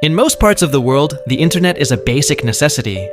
In most parts of the world, the internet is a basic necessity.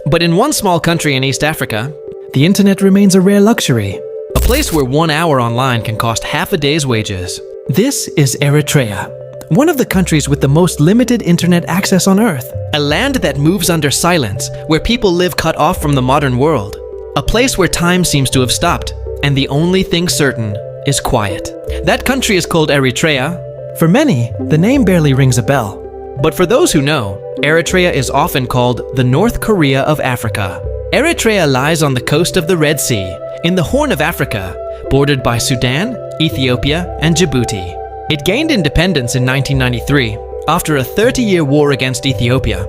But in one small country in East Africa, the internet remains a rare luxury. A place where 1 hour online can cost half a day's wages. This is Eritrea, one of the countries with the most limited internet access on Earth. A land that moves under silence, where people live cut off from the modern world. A place where time seems to have stopped, and the only thing certain is quiet. That country is called Eritrea. For many, the name barely rings a bell. But for those who know, Eritrea is often called the North Korea of Africa. Eritrea lies on the coast of the Red Sea, in the Horn of Africa, bordered by Sudan, Ethiopia, and Djibouti. It gained independence in 1993 after a 30-year war against Ethiopia.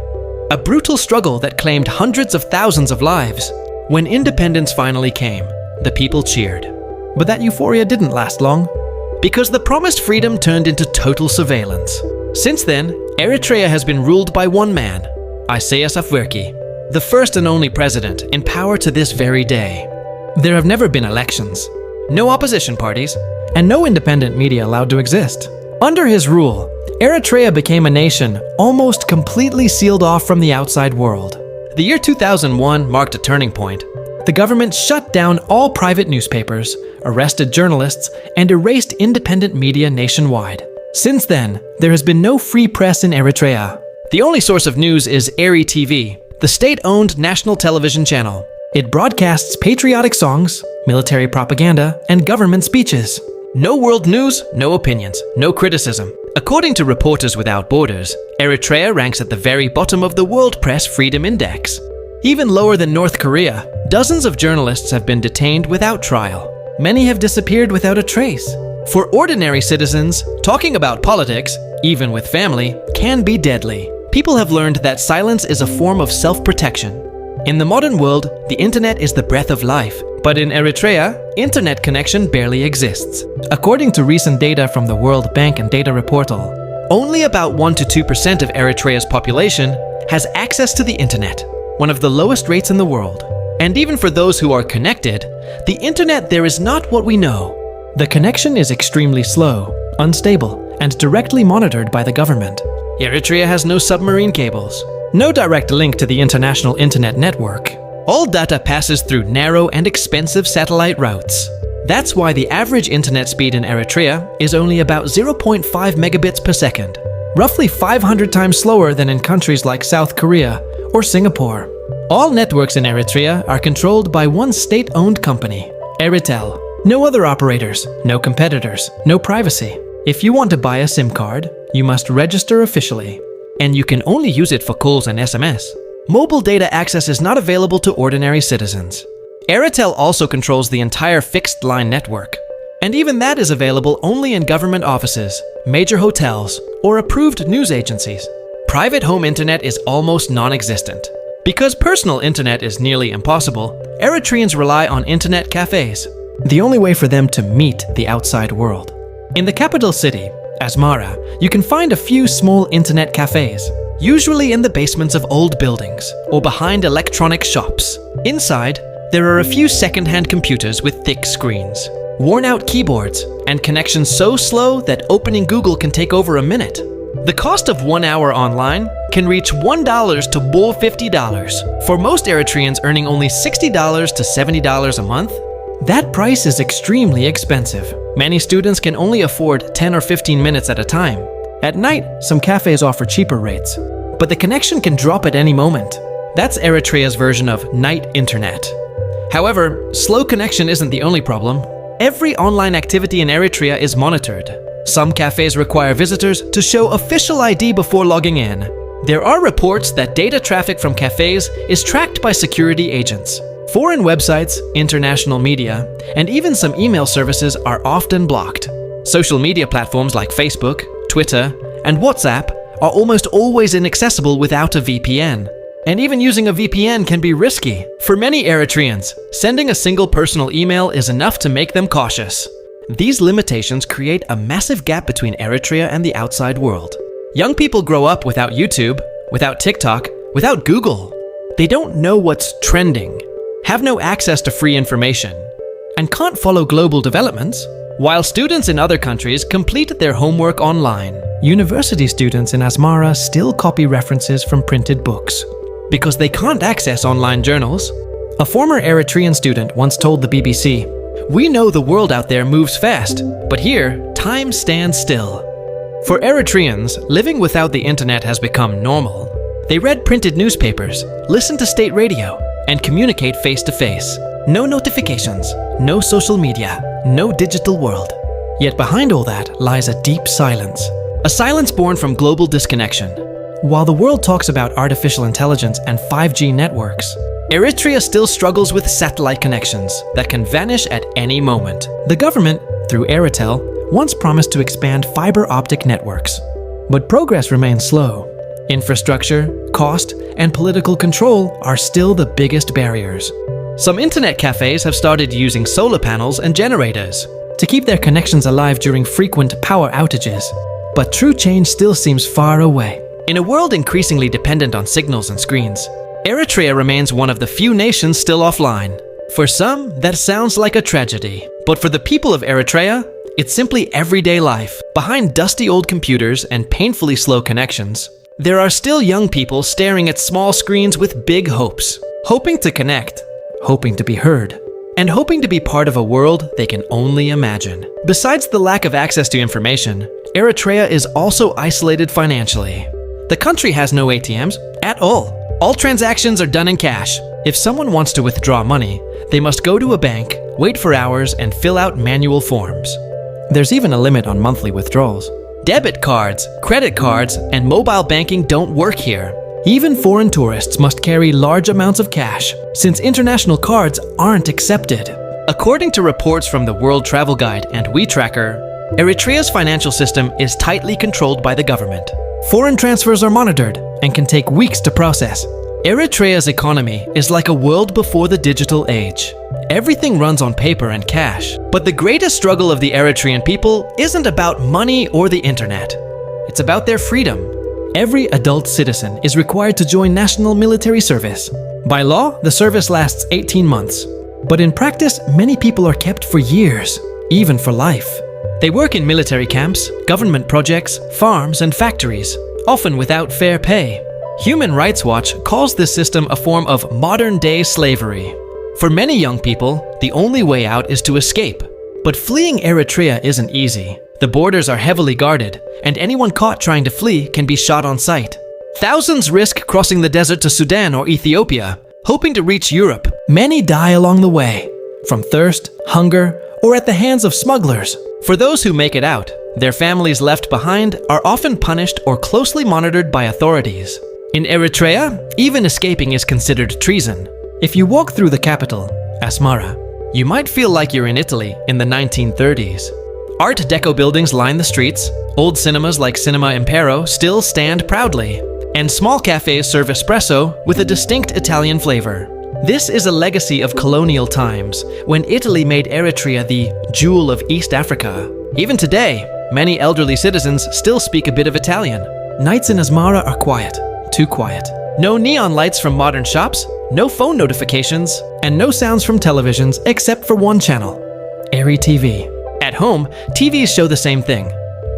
A brutal struggle that claimed hundreds of thousands of lives. When independence finally came, the people cheered. But that euphoria didn't last long, because the promised freedom turned into total surveillance. Since then, Eritrea has been ruled by one man, Isaias Afwerki, the first and only president in power to this very day. There have never been elections, no opposition parties, and no independent media allowed to exist. Under his rule, Eritrea became a nation almost completely sealed off from the outside world. The year 2001 marked a turning point. The government shut down all private newspapers, arrested journalists, and erased independent media nationwide. Since then, there has been no free press in Eritrea. The only source of news is Eri TV, the state-owned national television channel. It broadcasts patriotic songs, military propaganda, and government speeches. No world news, no opinions, no criticism. According to Reporters Without Borders, Eritrea ranks at the very bottom of the World Press Freedom Index. Even lower than North Korea, dozens of journalists have been detained without trial. Many have disappeared without a trace. For ordinary citizens, talking about politics, even with family, can be deadly. People have learned that silence is a form of self-protection. In the modern world, the internet is the breath of life. But in Eritrea, internet connection barely exists. According to recent data from the World Bank and Data Reportal, only about 1 to 2% of Eritrea's population has access to the internet, one of the lowest rates in the world. And even for those who are connected, the internet there is not what we know. The connection is extremely slow, unstable, and directly monitored by the government. Eritrea has no submarine cables, no direct link to the international internet network. All data passes through narrow and expensive satellite routes. That's why the average internet speed in Eritrea is only about 0.5 megabits per second, roughly 500 times slower than in countries like South Korea or Singapore. All networks in Eritrea are controlled by one state-owned company, Eritel. No other operators, no competitors, no privacy. If you want to buy a SIM card, you must register officially, and you can only use it for calls and SMS. Mobile data access is not available to ordinary citizens. Eritel also controls the entire fixed-line network, and even that is available only in government offices, major hotels, or approved news agencies. Private home internet is almost non-existent. Because personal internet is nearly impossible, Eritreans rely on internet cafes, the only way for them to meet the outside world. In the capital city, Asmara, you can find a few small internet cafes, usually in the basements of old buildings or behind electronic shops. Inside, there are a few second-hand computers with thick screens, worn-out keyboards, and connections so slow that opening Google can take over a minute. The cost of 1 hour online can reach $1 to more $50. For most Eritreans earning only $60 to $70 a month, that price is extremely expensive. Many students can only afford 10 or 15 minutes at a time. At night, some cafes offer cheaper rates, but the connection can drop at any moment. That's Eritrea's version of night internet. However, slow connection isn't the only problem. Every online activity in Eritrea is monitored. Some cafes require visitors to show official ID before logging in. There are reports that data traffic from cafes is tracked by security agents. Foreign websites, international media, and even some email services are often blocked. Social media platforms like Facebook, Twitter, and WhatsApp are almost always inaccessible without a VPN. And even using a VPN can be risky. For many Eritreans, sending a single personal email is enough to make them cautious. These limitations create a massive gap between Eritrea and the outside world. Young people grow up without YouTube, without TikTok, without Google. They don't know what's trending, have no access to free information, and can't follow global developments, while students in other countries complete their homework online. University students in Asmara still copy references from printed books because they can't access online journals. A former Eritrean student once told the BBC, "We know the world out there moves fast, but here, time stands still." For Eritreans, living without the internet has become normal. They read printed newspapers, listen to state radio, and communicate face-to-face. No notifications, no social media, no digital world. Yet behind all that lies a deep silence. A silence born from global disconnection. While the world talks about artificial intelligence and 5G networks, Eritrea still struggles with satellite connections that can vanish at any moment. The government, through Eritrea, once promised to expand fiber optic networks. But progress remains slow. Infrastructure, cost, and political control are still the biggest barriers. Some internet cafes have started using solar panels and generators to keep their connections alive during frequent power outages. But true change still seems far away. In a world increasingly dependent on signals and screens, Eritrea remains one of the few nations still offline. For some, that sounds like a tragedy. But for the people of Eritrea, it's simply everyday life. Behind dusty old computers and painfully slow connections, there are still young people staring at small screens with big hopes, hoping to connect, hoping to be heard, and hoping to be part of a world they can only imagine. Besides the lack of access to information, Eritrea is also isolated financially. The country has no ATMs at all. All transactions are done in cash. If someone wants to withdraw money, they must go to a bank, wait for hours, and fill out manual forms. There's even a limit on monthly withdrawals. Debit cards, credit cards, and mobile banking don't work here. Even foreign tourists must carry large amounts of cash, since international cards aren't accepted. According to reports from the World Travel Guide and WeTracker, Eritrea's financial system is tightly controlled by the government. Foreign transfers are monitored and can take weeks to process. Eritrea's economy is like a world before the digital age. Everything runs on paper and cash. But the greatest struggle of the Eritrean people isn't about money or the internet. It's about their freedom. Every adult citizen is required to join national military service. By law, the service lasts 18 months. But in practice, many people are kept for years, even for life. They work in military camps, government projects, farms, and factories, often without fair pay. Human Rights Watch calls this system a form of modern-day slavery. For many young people, the only way out is to escape. But fleeing Eritrea isn't easy. The borders are heavily guarded, and anyone caught trying to flee can be shot on sight. Thousands risk crossing the desert to Sudan or Ethiopia, hoping to reach Europe. Many die along the way, from thirst, hunger, or at the hands of smugglers. For those who make it out, their families left behind are often punished or closely monitored by authorities. In Eritrea, even escaping is considered treason. If you walk through the capital, Asmara, you might feel like you're in Italy in the 1930s. Art Deco buildings line the streets, old cinemas like Cinema Impero still stand proudly, and small cafes serve espresso with a distinct Italian flavor. This is a legacy of colonial times, when Italy made Eritrea the jewel of East Africa. Even today, many elderly citizens still speak a bit of Italian. Nights in Asmara are quiet, too quiet. No neon lights from modern shops, no phone notifications, and no sounds from televisions except for one channel, Eri TV. At home, TVs show the same thing.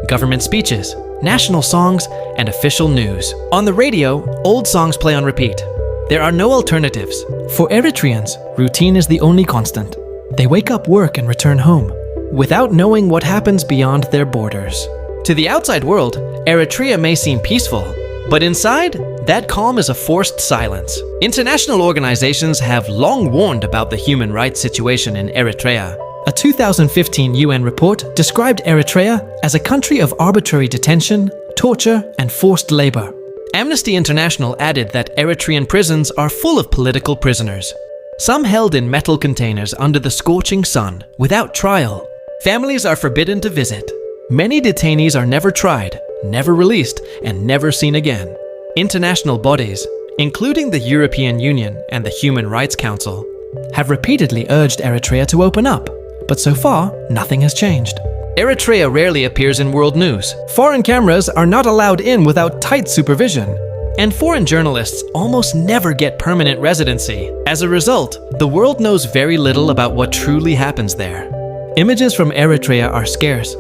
Government speeches, national songs, and official news. On the radio, old songs play on repeat. There are no alternatives. For Eritreans, routine is the only constant. They wake up, work, and return home, without knowing what happens beyond their borders. To the outside world, Eritrea may seem peaceful, but inside, that calm is a forced silence. International organizations have long warned about the human rights situation in Eritrea. A 2015 UN report described Eritrea as a country of arbitrary detention, torture, and forced labor. Amnesty International added that Eritrean prisons are full of political prisoners, some held in metal containers under the scorching sun, without trial. Families are forbidden to visit. Many detainees are never tried, never released, and never seen again. International bodies, including the European Union and the Human Rights Council, have repeatedly urged Eritrea to open up, but so far, nothing has changed. Eritrea rarely appears in world news. Foreign cameras are not allowed in without tight supervision. And foreign journalists almost never get permanent residency. As a result, the world knows very little about what truly happens there. Images from Eritrea are scarce,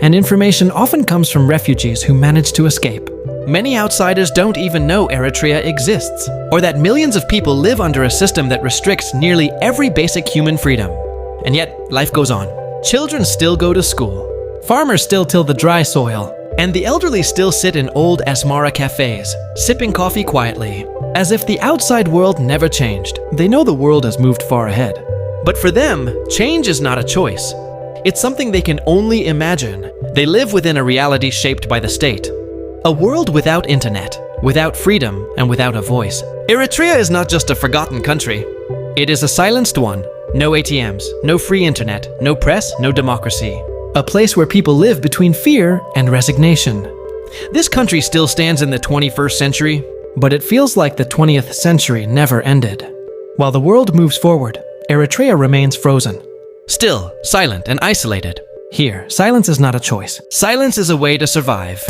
and information often comes from refugees who manage to escape. Many outsiders don't even know Eritrea exists, or that millions of people live under a system that restricts nearly every basic human freedom. And yet, life goes on. Children still go to school. Farmers still till the dry soil. And the elderly still sit in old Asmara cafes, sipping coffee quietly, as if the outside world never changed. They know the world has moved far ahead. But for them, change is not a choice. It's something they can only imagine. They live within a reality shaped by the state. A world without internet, without freedom, and without a voice. Eritrea is not just a forgotten country. It is a silenced one. No ATMs, no free internet, no press, no democracy. A place where people live between fear and resignation. This country still stands in the 21st century, but it feels like the 20th century never ended. While the world moves forward, Eritrea remains frozen. Still, silent and isolated. Here, silence is not a choice. Silence is a way to survive.